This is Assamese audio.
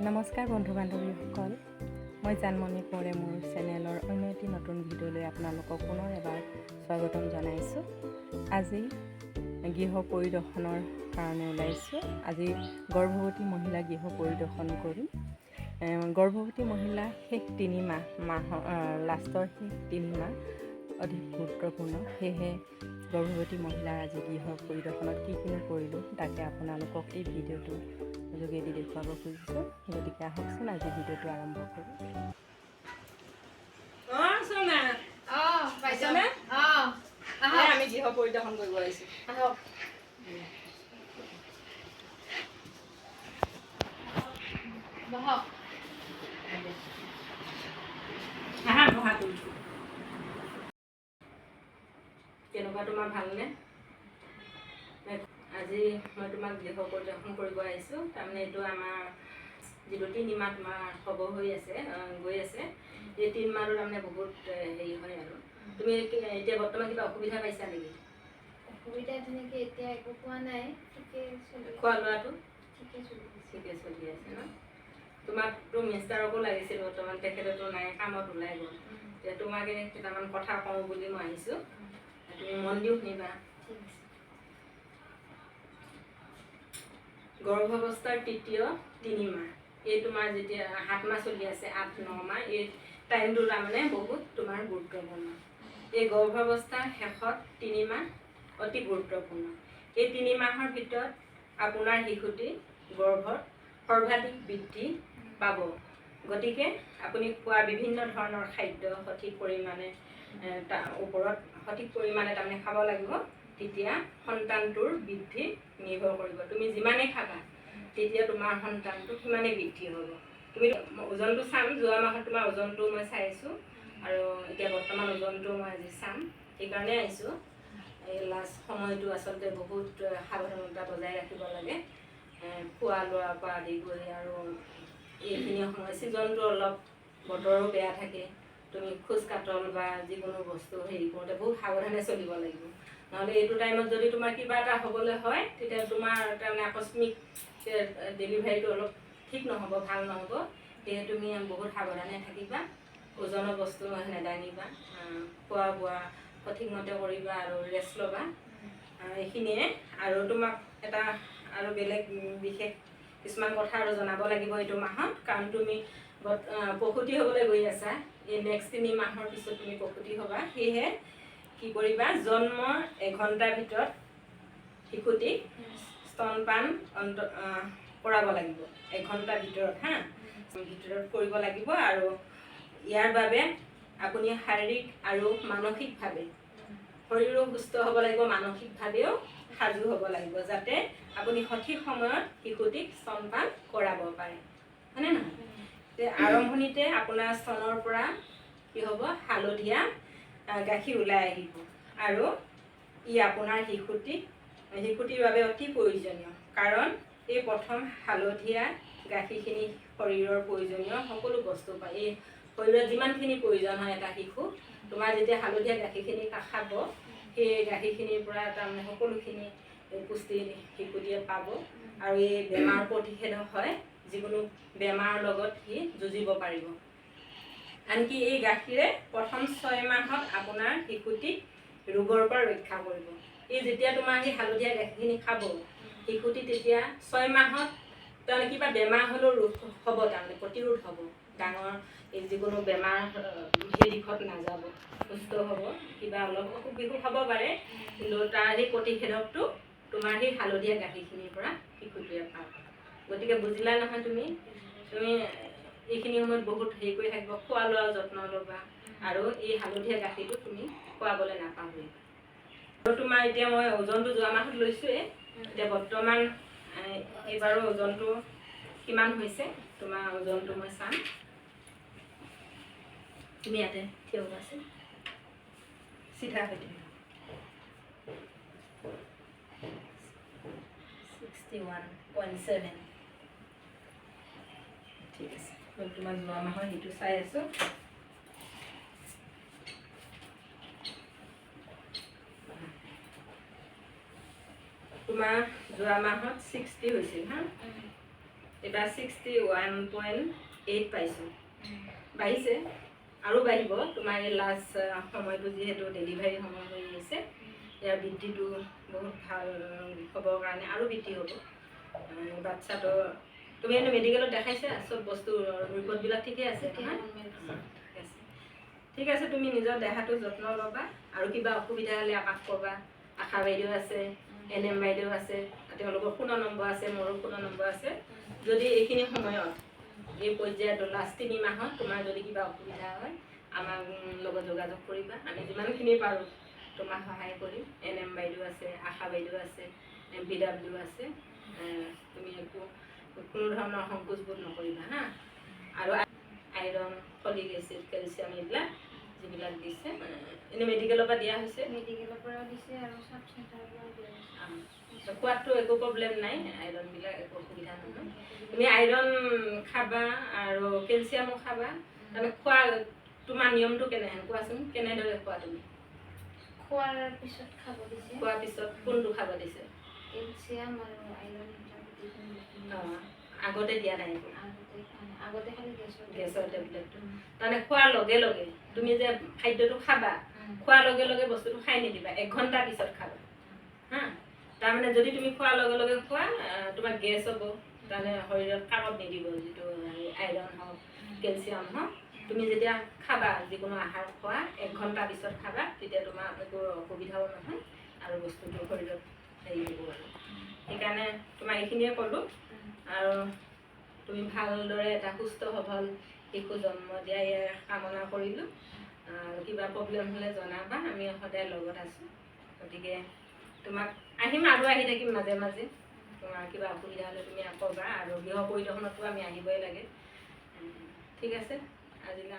নমস্কাৰ বন্ধু বান্ধৱীসকল, মই জানমণি কোঁৱৰে মোৰ চেনেলৰ অন্য এটি নতুন ভিডিঅ'লৈ আপোনালোকক পুনৰ এবাৰ স্বাগতম জনাইছোঁ। আজি গৃহ পৰিদৰ্শনৰ কাৰণে ওলাইছোঁ। আজি গৰ্ভৱতী মহিলা গৃহ পৰিদৰ্শন কৰিম। গৰ্ভৱতী মহিলা শেষ 3 মাহৰ লাষ্টৰ শেষ 3 মাহ অধিক গুৰুত্বপূৰ্ণ। সেয়েহে গৰ্ভৱতী মহিলাৰ আজি গৃহ পৰিদৰ্শনত কি কৰিলোঁ তাকে আপোনালোকক এই ভিডিঅ'টোৰ যোগেদি দেখুৱাব খুজিছোঁ। গতিকে আহকচোন আজি ভিডিঅ'টো আৰম্ভ কৰোঁ। আমি গৃহ পৰিদৰ্শন কৰিব আহিছোঁ। কেনেকুৱা তোমাৰ ভালনে? আজি মই তোমাক গৃহ পৰিদৰ্শন কৰিব আহিছোঁ। তাৰমানে এইটো আমাৰ যিটো 3 মাহ তোমাৰ হ'ব হৈ আছে গৈ আছে। এই 3 মাহটো তাৰমানে বহুত হেৰি হয় আৰু তুমি এতিয়া বৰ্তমান কিবা অসুবিধা পাইছা নেকি? অসুবিধা তেনেকৈ এতিয়া একো পোৱা নাই, ঠিকে চলি খোৱা লোৱাটো ঠিকে চলি আছে ন? তোমাকতো মিষ্টাৰকো লাগিছিল, বৰ্তমান তেখেততো নাই, কামত ওলাই গ'ল। এতিয়া তোমাকে কেইটামান কথা কওঁ বুলি মই আহিছোঁ, তুমি মন দিও শুনিবা। গৰ্ভাৱস্থাৰ তৃতীয় 3 মাহ, এই তোমাৰ যেতিয়া 7 মাহ চলি আছে, 8-9 মাহ, এই টাইমটো তাৰমানে বহুত তোমাৰ গুৰুত্বপূৰ্ণ। এই গৰ্ভাৱস্থাৰ শেষত 3 মাহ অতি গুৰুত্বপূৰ্ণ। এই 3 মাহৰ ভিতৰত আপোনাৰ শিশুটি গৰ্ভত সৰ্বাধিক বৃদ্ধি পাব। গতিকে আপুনি খোৱা বিভিন্ন ধৰণৰ খাদ্য সঠিক পৰিমাণে তাৰমানে খাব লাগিব। তেতিয়া সন্তানটোৰ বৃদ্ধি নিৰ্ভৰ কৰিব। তুমি যিমানেই খাবা তেতিয়া তোমাৰ সন্তানটো সিমানেই বৃদ্ধি হ'ব। তুমি ওজনটো চাম, যোৱা মাহত তোমাৰ ওজনটো মই চাইছোঁ আৰু এতিয়া বৰ্তমান ওজনটো মই আজি চাম, সেইকাৰণে আহিছোঁ। এই লাষ্ট সময়টো আচলতে বহুত সাৱধানতা বজাই ৰাখিব লাগে, খোৱা লোৱাৰ পৰা আদি কৰি। আৰু এইখিনি সময় ছিজনটো অলপ বতৰো বেয়া থাকে, তুমি খোজ কাটল বা যিকোনো বস্তু হেৰি কৰোঁতে বহুত সাৱধানে চলিব লাগিব। নহ'লে এইটো টাইমত যদি তোমাৰ কিবা এটা হ'বলৈ হয়, তেতিয়া তোমাৰ তাৰমানে আকস্মিক ডেলিভাৰীটো অলপ ঠিক নহ'ব, ভাল নহ'ব। সেয়ে তুমি বহুত সাৱধানে থাকিবা, ওজনৰ বস্তু নেদাঙিবা, খোৱা বোৱা সঠিকমতে কৰিবা আৰু ৰেষ্ট ল'বা। এইখিনিয়ে। আৰু তোমাক এটা আৰু বেলেগ বিশেষ কিছুমান কথা আৰু জনাব লাগিব এইটো মাহত, কাৰণ তুমি প্ৰসূতি হ'বলৈ গৈ আছা। এই নেক্সট 3 মাহৰ পিছত তুমি প্ৰসূতি হ'বা। সেয়েহে কি কৰিবা, জন্মৰ 1 ঘণ্টাৰ ভিতৰত শিশুটিক স্তনপান কৰাব লাগিব। 1 ঘণ্টাৰ ভিতৰত কৰিব লাগিব। আৰু ইয়াৰ বাবে আপুনি শাৰীৰিক আৰু মানসিকভাৱে, শৰীৰো সুস্থ হ'ব লাগিব, মানসিকভাৱেও সাজু হ'ব লাগিব, যাতে আপুনি সঠিক সময়ত শিশুটিক স্তনপান কৰাব পাৰে, হয়নে নহয়? আৰম্ভণিতে আপোনাৰ স্তনৰ পৰা কি হ'ব, হালধীয়া গাখীৰ ওলাই আহিব আৰু ই আপোনাৰ শিশুটিৰ বাবে অতি প্ৰয়োজনীয়। কাৰণ এই প্ৰথম হালধীয়া গাখীৰখিনি শৰীৰৰ প্ৰয়োজনীয় সকলো বস্তু পায়। এই শৰীৰত যিমানখিনি প্ৰয়োজন হয় এটা শিশু, তোমাৰ যেতিয়া হালধীয়া গাখীৰখিনি খাব, সেই গাখীৰখিনিৰ পৰা তাৰমানে সকলোখিনি পুষ্টি শিশুটিয়ে পাব। আৰু এই বেমাৰ প্ৰতিষেধক হয়, যিকোনো বেমাৰৰ লগত সি যুঁজিব পাৰিব। আনকি এই গাখীৰে প্ৰথম 6 মাহত আপোনাৰ শিশুটিক ৰোগৰ পৰা ৰক্ষা কৰিব। এই যেতিয়া তোমাৰ সেই হালধীয়া গাখীৰখিনি খাব শিশুটি, তেতিয়া 6 মাহত তাৰমানে কিবা বেমাৰ হ'লেও ৰোগ হ'ব, তাৰমানে প্ৰতিৰোধ হ'ব। ডাঙৰ এই যিকোনো বেমাৰ সেই দিশত নাযাব, সুস্থ হ'ব। কিবা অলপ অসুখ বিসুখ হ'ব পাৰে, কিন্তু তাৰ সেই প্ৰতিষেধকটো তোমাৰ সেই হালধীয়া গাখীৰখিনিৰ পৰা শিশুটিয়ে পাব। গতিকে বুজিলা নহয়? তুমি এইখিনি সময়ত বহুত হেৰি কৰি থাকিব, খোৱা লোৱাৰ যত্ন ল'বা। আৰু এই হালধীয়া গাখীৰটো তুমি খুৱাবলৈ নাপাহৰিবা। আৰু তোমাৰ এতিয়া মই ওজনটো যোৱা মাহত লৈছোঁৱে, এতিয়া বৰ্তমান এইবাৰৰ ওজনটো কিমান হৈছে, তোমাৰ ওজনটো মই চাম। তুমি ইয়াতে থিয় হ'বাচোন, চিধা হৈ থাকিবা। 61.7। ঠিক আছে, মই তোমাৰ যোৱা মাহৰ সেইটো চাই আছোঁ। তোমাৰ যোৱা মাহত 60 হৈছিল হা। এবাৰ 61.8 পাইছোঁ। বাঢ়িছে আৰু বাঢ়িব। তোমাৰ এই লাষ্ট সময়টো যিহেতু ডেলিভাৰী সময় হৈ আহিছে, ইয়াৰ বৃদ্ধিটো বহুত ভাল হ'বৰ কাৰণে আৰু বৃদ্ধি হ'ব। বাচ্ছাটো তুমি এনে মেডিকেলত দেখাইছা? চব বস্তু ৰিপৰ্টবিলাক ঠিকে আছে নহয়? ঠিক আছে, ঠিক আছে। তুমি নিজৰ দেহাটো যত্ন ল'বা আৰু কিবা অসুবিধা হ'লে আমাক ক'বা। আশা বাইদেউ আছে, NM বাইদেউ আছে, তেওঁলোকৰ ফোনৰ নম্বৰ আছে, মোৰো ফোনৰ নম্বৰ আছে। যদি এইখিনি সময়ত এই পৰ্যায়ত লাষ্ট 3 মাহত তোমাৰ যদি কিবা অসুবিধা হয় আমাৰ লগত যোগাযোগ কৰিবা। আমি যিমানখিনি পাৰোঁ তোমাক সহায় কৰিম। NM বাইদেউ আছে, আশা বাইদেউ আছে, MPW আছে। তুমি কোনো ধৰণৰ সংকোচবোধ নকৰিবা হা। আৰু আইৰণ, ফলিক এচিড, কেলছিয়াম এইবিলাক যিবিলাক দিছে এনেই মেডিকেলৰ পৰা দিয়া হৈছে। মেডিকেলৰ পৰাও দিছে আৰু চাব চেণ্টাৰৰ পৰাও দিয়া হৈছে। খোৱাতটো একো প্ৰব্লেম নাই, আইৰণবিলাক একো অসুবিধা নহয়। তুমি আইৰণ খাবা আৰু কেলছিয়ামো খাবা। তাৰমানে খোৱা তোমাৰ নিয়মটো কেনেহেন কোৱাচোন? কেনেদৰে খোৱা তুমি? খোৱাৰ পিছত খাব দিছে। খোৱাৰ পিছত কোনটো খাব দিছে? কেলছিয়াম আৰু আইৰণ গোটেইখিনি আগতে দিয়া নাই একো? আগতে খালি গেছৰ টেবলেটটো। তাৰমানে খোৱাৰ লগে লগে তুমি যে খাদ্যটো খাবা, খোৱাৰ লগে লগে বস্তুটো খাই নিদিবা, 1 ঘণ্টাৰ পিছত খাবা হা। তাৰমানে যদি তুমি খোৱাৰ লগে লগে খোৱা তোমাৰ গেছ হ'ব, তাৰমানে শৰীৰত কামত নিদিব যিটো আইৰণ হওক, কেলছিয়াম হওক। তুমি যেতিয়া খাবা, যিকোনো আহাৰ খোৱা 1 ঘণ্টাৰ পিছত খাবা, তেতিয়া তোমাৰ একো অসুবিধাও নহয় আৰু বস্তুটো শৰীৰত হেৰি হ'ব আৰু। সেইকাৰণে তোমাক এইখিনিয়ে ক'লোঁ। আৰু তুমি ভালদৰে এটা সুস্থ সবল শিশু জন্ম দিয়া কামনা কৰিলোঁ। কিবা প্ৰব্লেম হ'লে জনাবা, আমি সদায় লগত আছোঁ। গতিকে তোমাক আহিম আৰু আহি থাকিম মাজে মাজে। তোমাৰ কিবা অসুবিধা হ'লে তুমি ক'বা। আৰু গৃহ পৰিদৰ্শনতো আমি আহিবই লাগে। ঠিক আছে, আজিলৈ